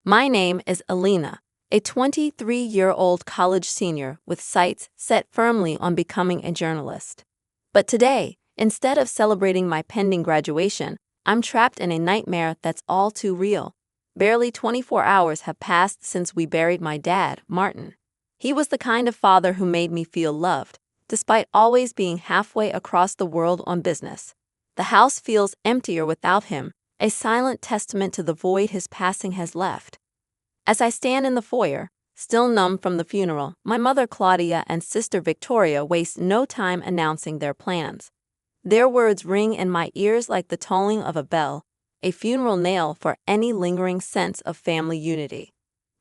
My name is Alina, a 23-year-old college senior with sights set firmly on becoming a journalist. But today, instead of celebrating my pending graduation, I'm trapped in a nightmare that's all too real. Barely 24 hours have passed since we buried my dad, Martin. He was the kind of father who made me feel loved, despite always being halfway across the world on business. The house feels emptier without him, a silent testament to the void his passing has left. As I stand in the foyer, still numb from the funeral, my mother Claudia and sister Victoria waste no time announcing their plans. Their words ring in my ears like the tolling of a bell, a funeral knell for any lingering sense of family unity.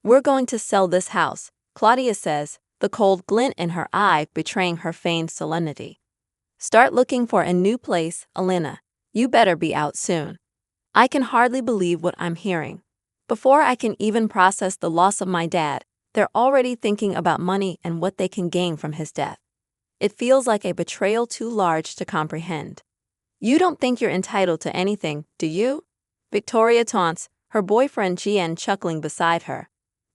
"We're going to sell this house," Claudia says, the cold glint in her eye betraying her feigned solemnity. "Start looking for a new place, Alina. You better be out soon." I can hardly believe what I'm hearing. Before I can even process the loss of my dad, they're already thinking about money and what they can gain from his death. It feels like a betrayal too large to comprehend. "You don't think you're entitled to anything, do you?" Victoria taunts, her boyfriend Gian chuckling beside her.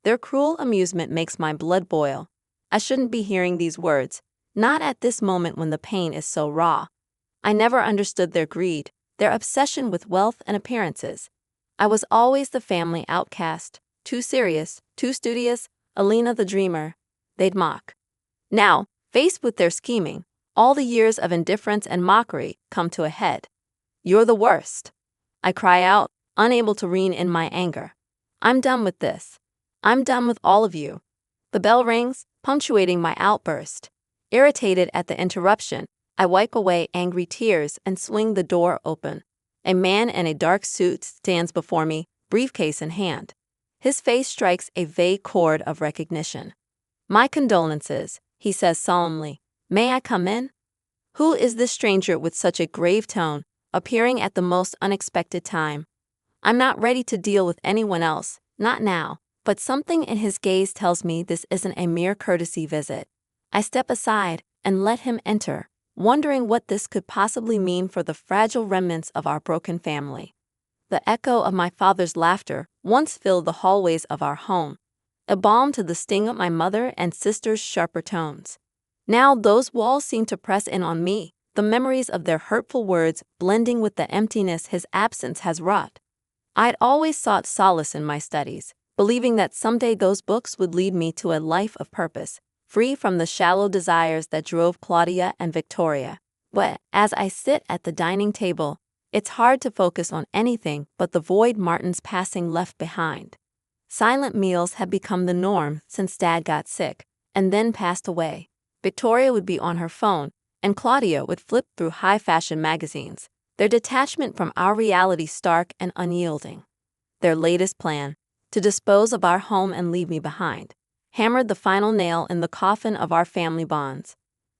Their cruel amusement makes my blood boil. I shouldn't be hearing these words, not at this moment when the pain is so raw. I never understood their greed, their obsession with wealth and appearances. I was always the family outcast, too serious, too studious, Alina the dreamer, they'd mock. Now, faced with their scheming, all the years of indifference and mockery come to a head. "You're the worst," I cry out, unable to rein in my anger. "I'm done with this. I'm done with all of you." The bell rings, punctuating my outburst. Irritated at the interruption, I wipe away angry tears and swing the door open. A man in a dark suit stands before me, briefcase in hand. His face strikes a vague chord of recognition. "My condolences," he says solemnly. "May I come in?" Who is this stranger with such a grave tone, appearing at the most unexpected time? I'm not ready to deal with anyone else, not now, but something in his gaze tells me this isn't a mere courtesy visit. I step aside and let him enter, wondering what this could possibly mean for the fragile remnants of our broken family. The echo of my father's laughter once filled the hallways of our home, a balm to the sting of my mother and sister's sharper tones. Now those walls seem to press in on me, the memories of their hurtful words blending with the emptiness his absence has wrought. I'd always sought solace in my studies, believing that someday those books would lead me to a life of purpose, free from the shallow desires that drove Claudia and Victoria. But as I sit at the dining table, it's hard to focus on anything but the void Martin's passing left behind. Silent meals have become the norm since Dad got sick and then passed away. Victoria would be on her phone, and Claudia would flip through high-fashion magazines, their detachment from our reality stark and unyielding. Their latest plan, to dispose of our home and leave me behind, hammered the final nail in the coffin of our family bonds.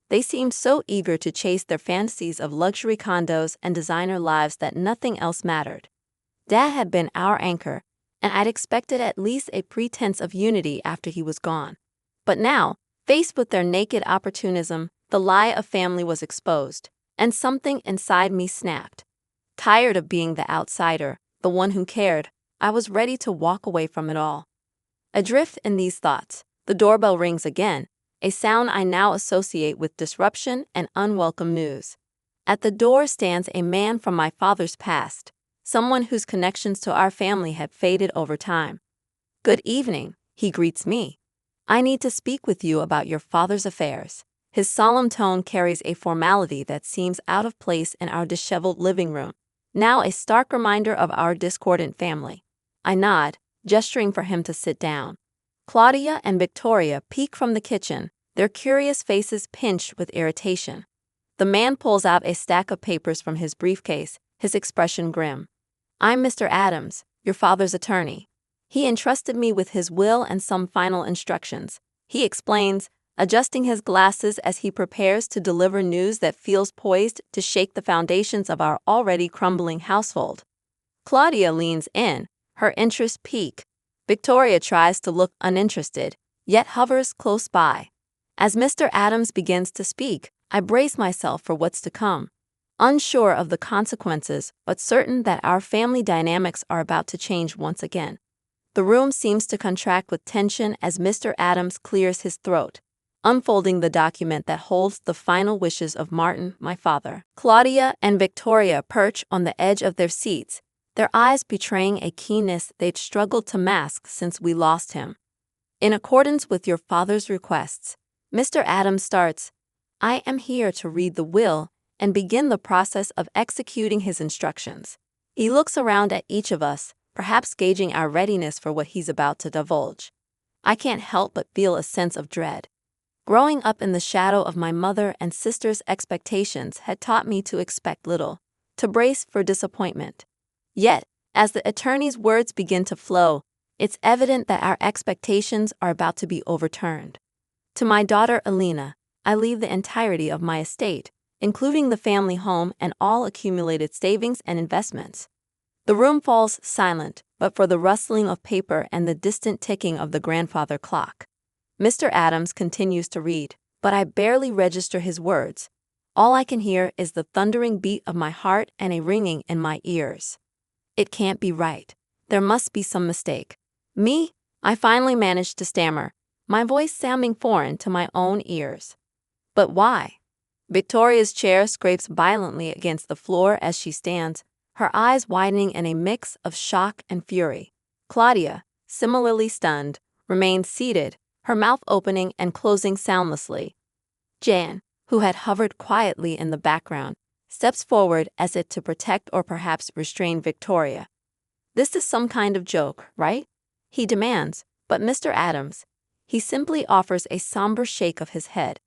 They seemed so eager to chase their fantasies of luxury condos and designer lives that nothing else mattered. Dad had been our anchor, and I'd expected at least a pretense of unity after he was gone. But now, faced with their naked opportunism, the lie of family was exposed, and something inside me snapped. Tired of being the outsider, the one who cared, I was ready to walk away from it all. Adrift in these thoughts, the doorbell rings again, a sound I now associate with disruption and unwelcome news. At the door stands a man from my father's past, someone whose connections to our family had faded over time. "Good evening," he greets me. "I need to speak with you about your father's affairs." His solemn tone carries a formality that seems out of place in our disheveled living room, now a stark reminder of our discordant family. I nod, gesturing for him to sit down. Claudia and Victoria peek from the kitchen, their curious faces pinched with irritation. The man pulls out a stack of papers from his briefcase, his expression grim. "I'm Mr. Adams, your father's attorney. He entrusted me with his will and some final instructions," he explains, adjusting his glasses as he prepares to deliver news that feels poised to shake the foundations of our already crumbling household. Claudia leans in, her interest piqued. Victoria tries to look uninterested, yet hovers close by. As Mr. Adams begins to speak, I brace myself for what's to come, unsure of the consequences but certain that our family dynamics are about to change once again. The room seems to contract with tension as Mr. Adams clears his throat, unfolding the document that holds the final wishes of Martin, my father. Claudia and Victoria perch on the edge of their seats, their eyes betraying a keenness they'd struggled to mask since we lost him. In accordance with your father's requests, Mr. Adams starts, I am here to read the will and begin the process of executing his instructions. He looks around at each of us, perhaps gauging our readiness for what he's about to divulge. I can't help but feel a sense of dread. Growing up in the shadow of my mother and sister's expectations had taught me to expect little, to brace for disappointment. Yet, as the attorney's words begin to flow, it's evident that our expectations are about to be overturned. To my daughter Alina, I leave the entirety of my estate, including the family home and all accumulated savings and investments. The room falls silent, but for the rustling of paper and the distant ticking of the grandfather clock. Mr. Adams continues to read, but I barely register his words. All I can hear is the thundering beat of my heart and a ringing in my ears. It can't be right. There must be some mistake. Me? I finally managed to stammer, my voice sounding foreign to my own ears. But why? Victoria's chair scrapes violently against the floor as she stands, her eyes widening in a mix of shock and fury. Claudia, similarly stunned, remains seated, her mouth opening and closing soundlessly. Jan, who had hovered quietly in the background, steps forward as if to protect or perhaps restrain Victoria. This is some kind of joke, right? He demands, but Mr. Adams, he simply offers a somber shake of his head.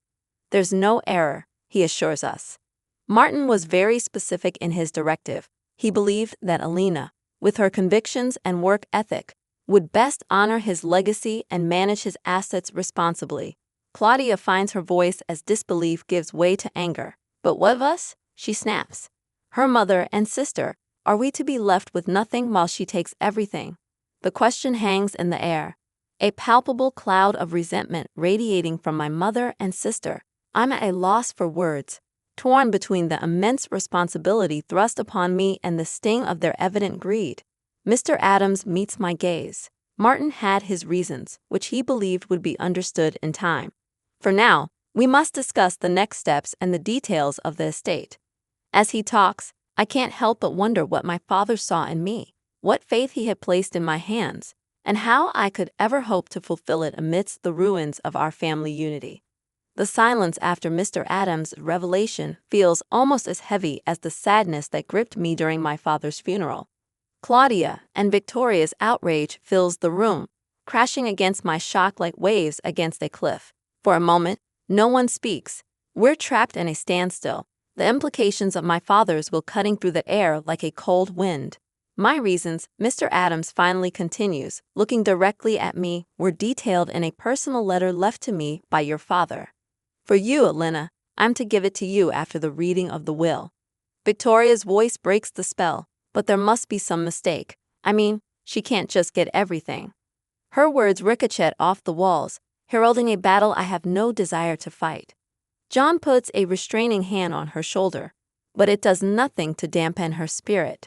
There's no error, he assures us. Martin was very specific in his directive. He believed that Alina, with her convictions and work ethic, would best honor his legacy and manage his assets responsibly. Claudia finds her voice as disbelief gives way to anger. But what of us? She snaps. Her mother and sister, are we to be left with nothing while she takes everything? The question hangs in the air, a palpable cloud of resentment radiating from my mother and sister. I'm at a loss for words, torn between the immense responsibility thrust upon me and the sting of their evident greed. Mr. Adams meets my gaze. Martin had his reasons, which he believed would be understood in time. For now, we must discuss the next steps and the details of the estate. As he talks, I can't help but wonder what my father saw in me, what faith he had placed in my hands, and how I could ever hope to fulfill it amidst the ruins of our family unity. The silence after Mr. Adams' revelation feels almost as heavy as the sadness that gripped me during my father's funeral. Claudia and Victoria's outrage fills the room, crashing against my shock like waves against a cliff. For a moment, no one speaks. We're trapped in a standstill, the implications of my father's will cutting through the air like a cold wind. My reasons, Mr. Adams finally continues, looking directly at me, were detailed in a personal letter left to me by your father. For you, Alina, I'm to give it to you after the reading of the will. Victoria's voice breaks the spell, but there must be some mistake. I mean, she can't just get everything. Her words ricochet off the walls, heralding a battle I have no desire to fight. John puts a restraining hand on her shoulder, but it does nothing to dampen her spirit.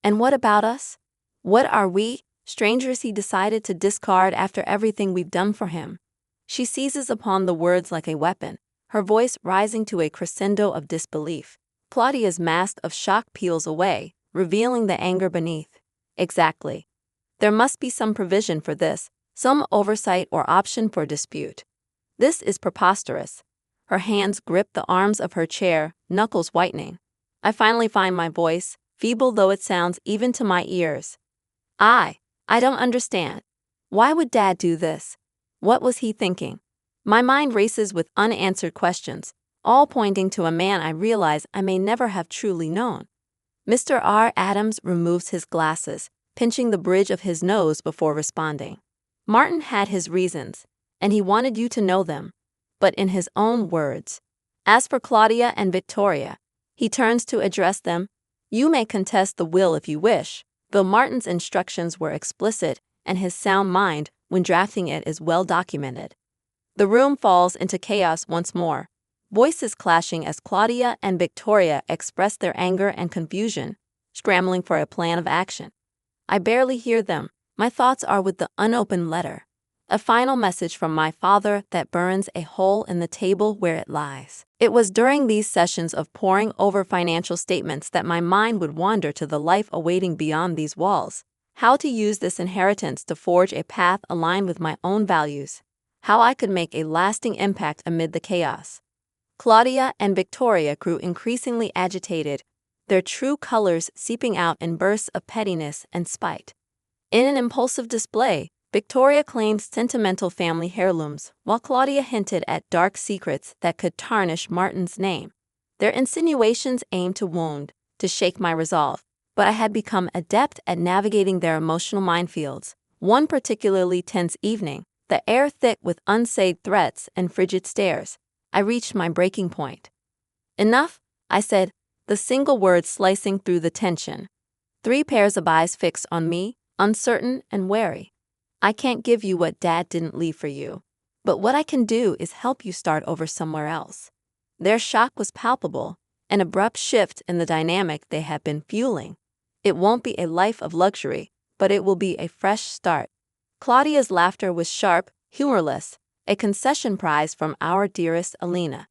And what about us? What are we, strangers he decided to discard after everything we've done for him? She seizes upon the words like a weapon, her voice rising to a crescendo of disbelief. Claudia's mask of shock peels away, revealing the anger beneath. Exactly. There must be some provision for this, some oversight or option for dispute. This is preposterous. Her hands grip the arms of her chair, knuckles whitening. I finally find my voice, feeble though it sounds even to my ears. I don't understand. Why would Dad do this? What was he thinking? My mind races with unanswered questions, all pointing to a man I realize I may never have truly known. Mr. R. Adams removes his glasses, pinching the bridge of his nose before responding. Martin had his reasons, and he wanted you to know them, but in his own words. As for Claudia and Victoria, he turns to address them. You may contest the will if you wish, though Martin's instructions were explicit and his sound mind when drafting it is well documented. The room falls into chaos once more, voices clashing as Claudia and Victoria express their anger and confusion, scrambling for a plan of action. I barely hear them, My thoughts are with the unopened letter. A final message from my father that burns a hole in the table where it lies. It was during these sessions of poring over financial statements that my mind would wander to the life awaiting beyond these walls. How to use this inheritance to forge a path aligned with my own values. How I could make a lasting impact amid the chaos. Claudia and Victoria grew increasingly agitated, their true colors seeping out in bursts of pettiness and spite. In an impulsive display, Victoria claimed sentimental family heirlooms, while Claudia hinted at dark secrets that could tarnish Martin's name. Their insinuations aimed to wound, to shake my resolve, but I had become adept at navigating their emotional minefields. One particularly tense evening, the air thick with unsaid threats and frigid stares, I reached my breaking point. "Enough," I said, the single word slicing through the tension. 3 pairs of eyes fixed on me, uncertain and wary. "I can't give you what Dad didn't leave for you. But what I can do is help you start over somewhere else." Their shock was palpable, an abrupt shift in the dynamic they had been fueling. "It won't be a life of luxury, but it will be a fresh start." Claudia's laughter was sharp, humorless, a concession prize from our dearest Alina.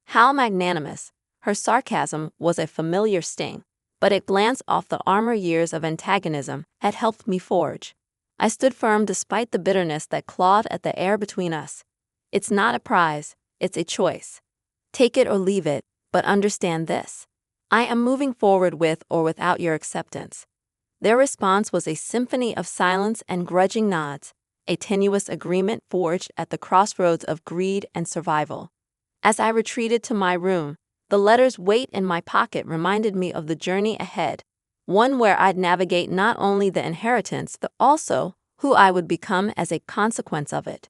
How magnanimous! Her sarcasm was a familiar sting, but it glanced off the armor years of antagonism had helped me forge. I stood firm despite the bitterness that clawed at the air between us. "It's not a prize, it's a choice. Take it or leave it, but understand this. I am moving forward with or without your acceptance." Their response was a symphony of silence and grudging nods, a tenuous agreement forged at the crossroads of greed and survival. As I retreated to my room, the letter's weight in my pocket reminded me of the journey ahead, one where I'd navigate not only the inheritance but also who I would become as a consequence of it.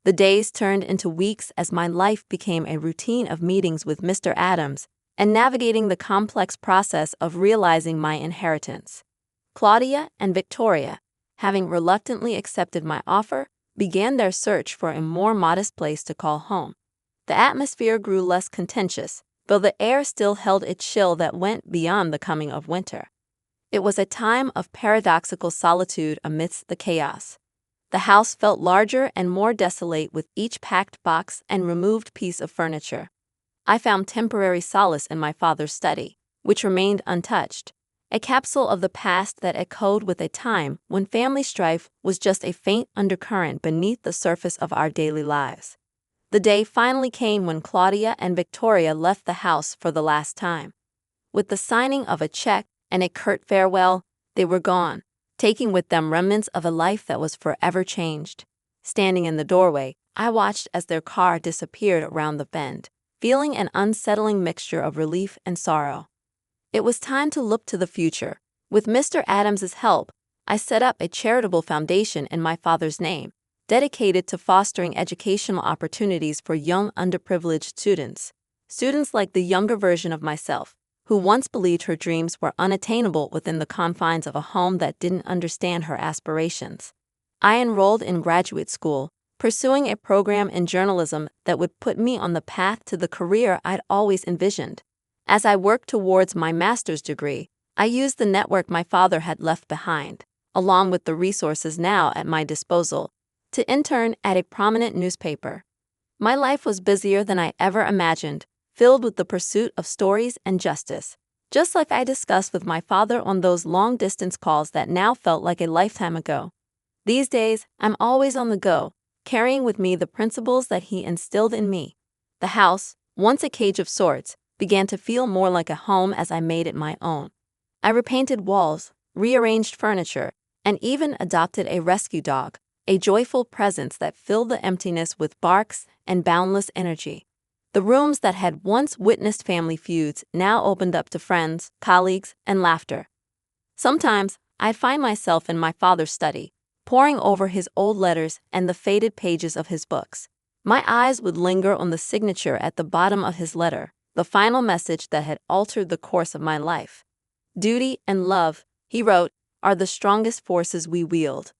The days turned into weeks as my life became a routine of meetings with Mr. Adams and navigating the complex process of realizing my inheritance. Claudia and Victoria, having reluctantly accepted my offer, began their search for a more modest place to call home. The atmosphere grew less contentious, though the air still held a chill that went beyond the coming of winter. It was a time of paradoxical solitude amidst the chaos. The house felt larger and more desolate with each packed box and removed piece of furniture. I found temporary solace in my father's study, which remained untouched, a capsule of the past that echoed with a time when family strife was just a faint undercurrent beneath the surface of our daily lives. The day finally came when Claudia and Victoria left the house for the last time. With the signing of a check and a curt farewell, they were gone, taking with them remnants of a life that was forever changed. Standing in the doorway, I watched as their car disappeared around the bend, feeling an unsettling mixture of relief and sorrow. It was time to look to the future. With Mr. Adams's help, I set up a charitable foundation in my father's name, dedicated to fostering educational opportunities for young underprivileged students. Students like the younger version of myself, who once believed her dreams were unattainable within the confines of a home that didn't understand her aspirations. I enrolled in graduate school, pursuing a program in journalism that would put me on the path to the career I'd always envisioned. As I worked towards my master's degree, I used the network my father had left behind, along with the resources now at my disposal, to intern at a prominent newspaper. My life was busier than I ever imagined, filled with the pursuit of stories and justice, just like I discussed with my father on those long-distance calls that now felt like a lifetime ago. These days, I'm always on the go, carrying with me the principles that he instilled in me. The house, once a cage of sorts, began to feel more like a home as I made it my own. I repainted walls, rearranged furniture, and even adopted a rescue dog, a joyful presence that filled the emptiness with barks and boundless energy. The rooms that had once witnessed family feuds now opened up to friends, colleagues, and laughter. Sometimes, I'd find myself in my father's study, poring over his old letters and the faded pages of his books. My eyes would linger on the signature at the bottom of his letter, the final message that had altered the course of my life. "Duty and love," he wrote, "are the strongest forces we wield.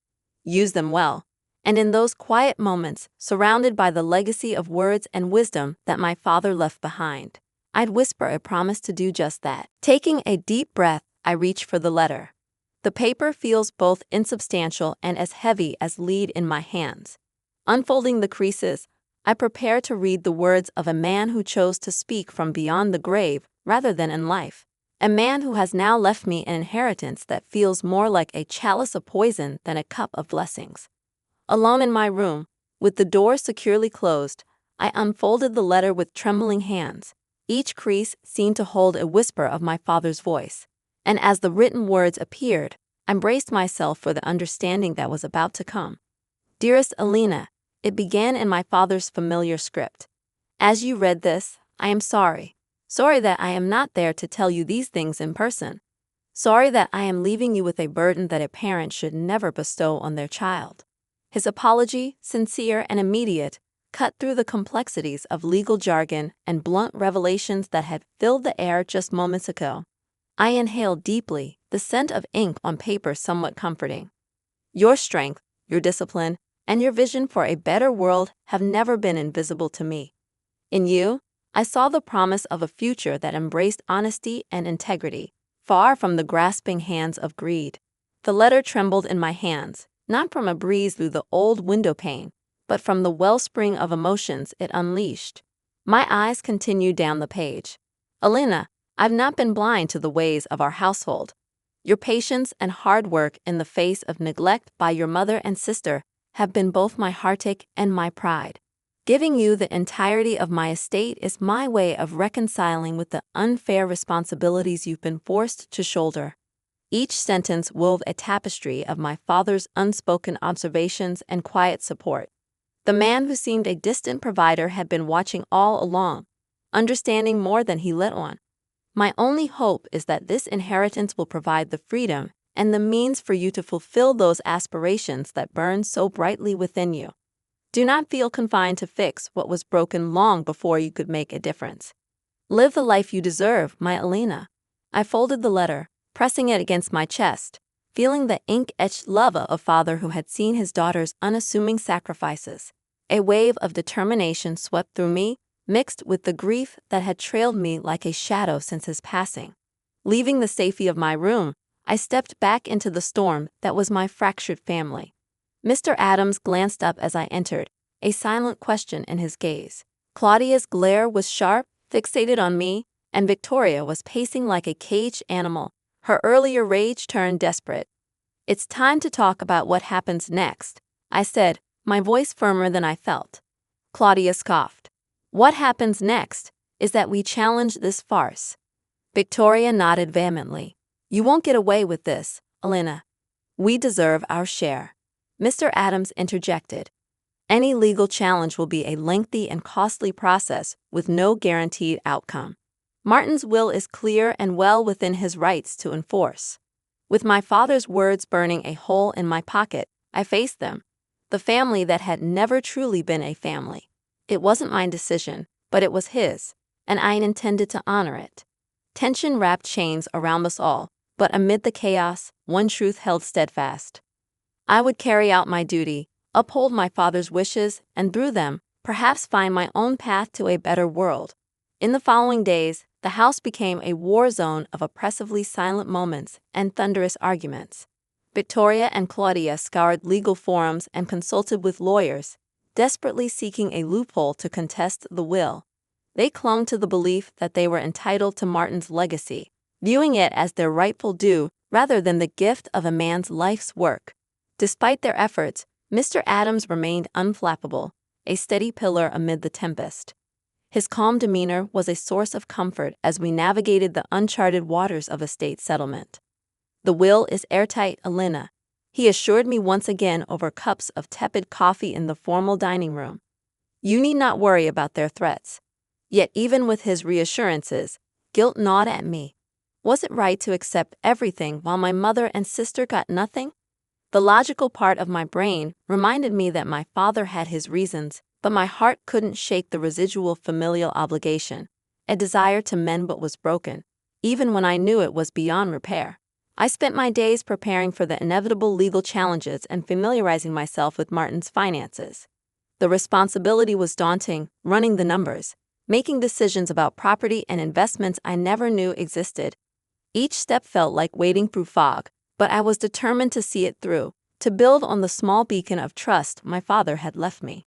Use them well." And in those quiet moments, surrounded by the legacy of words and wisdom that my father left behind, I'd whisper a promise to do just that. Taking a deep breath, I reached for the letter. The paper feels both insubstantial and as heavy as lead in my hands. Unfolding the creases, I prepare to read the words of a man who chose to speak from beyond the grave rather than in life. A man who has now left me an inheritance that feels more like a chalice of poison than a cup of blessings. Alone in my room, with the door securely closed, I unfolded the letter with trembling hands. Each crease seemed to hold a whisper of my father's voice, and as the written words appeared, I braced myself for the understanding that was about to come. Dearest Alina, it began in my father's familiar script. As you read this, I am sorry. Sorry that I am not there to tell you these things in person. Sorry that I am leaving you with a burden that a parent should never bestow on their child. His apology, sincere and immediate, cut through the complexities of legal jargon and blunt revelations that had filled the air just moments ago. I inhaled deeply, the scent of ink on paper somewhat comforting. Your strength, your discipline, and your vision for a better world have never been invisible to me. In you, I saw the promise of a future that embraced honesty and integrity, far from the grasping hands of greed. The letter trembled in my hands, not from a breeze through the old window pane, but from the wellspring of emotions it unleashed. My eyes continued down the page. Alina, I've not been blind to the ways of our household. Your patience and hard work in the face of neglect by your mother and sister have been both my heartache and my pride. Giving you the entirety of my estate is my way of reconciling with the unfair responsibilities you've been forced to shoulder. Each sentence wove a tapestry of my father's unspoken observations and quiet support. The man who seemed a distant provider had been watching all along, understanding more than he let on. My only hope is that this inheritance will provide the freedom and the means for you to fulfill those aspirations that burn so brightly within you. Do not feel confined to fix what was broken long before you could make a difference. Live the life you deserve, my Alina. I folded the letter, pressing it against my chest, feeling the ink-etched love of a father who had seen his daughter's unassuming sacrifices. A wave of determination swept through me, mixed with the grief that had trailed me like a shadow since his passing. Leaving the safety of my room, I stepped back into the storm that was my fractured family. Mr. Adams glanced up as I entered, a silent question in his gaze. Claudia's glare was sharp, fixated on me, and Victoria was pacing like a caged animal, her earlier rage turned desperate. It's time to talk about what happens next, I said, my voice firmer than I felt. Claudia scoffed. What happens next is that we challenge this farce. Victoria nodded vehemently. You won't get away with this, Alina. We deserve our share. Mr. Adams interjected. Any legal challenge will be a lengthy and costly process with no guaranteed outcome. Martin's will is clear and well within his rights to enforce. With my father's words burning a hole in my pocket, I faced them. The family that had never truly been a family. It wasn't my decision, but it was his, and I intended to honor it. Tension wrapped chains around us all, but amid the chaos, one truth held steadfast. I would carry out my duty, uphold my father's wishes, and through them, perhaps find my own path to a better world. In the following days, the house became a war zone of oppressively silent moments and thunderous arguments. Victoria and Claudia scoured legal forums and consulted with lawyers, desperately seeking a loophole to contest the will. They clung to the belief that they were entitled to Martin's legacy, viewing it as their rightful due rather than the gift of a man's life's work. Despite their efforts, Mr. Adams remained unflappable, a steady pillar amid the tempest. His calm demeanor was a source of comfort as we navigated the uncharted waters of estate settlement. The will is airtight, Alina, he assured me once again over cups of tepid coffee in the formal dining room. You need not worry about their threats. Yet even with his reassurances, guilt gnawed at me. Was it right to accept everything while my mother and sister got nothing? The logical part of my brain reminded me that my father had his reasons, but my heart couldn't shake the residual familial obligation, a desire to mend what was broken, even when I knew it was beyond repair. I spent my days preparing for the inevitable legal challenges and familiarizing myself with Martin's finances. The responsibility was daunting, running the numbers, making decisions about property and investments I never knew existed. Each step felt like wading through fog, But I was determined to see it through, to build on the small beacon of trust my father had left me.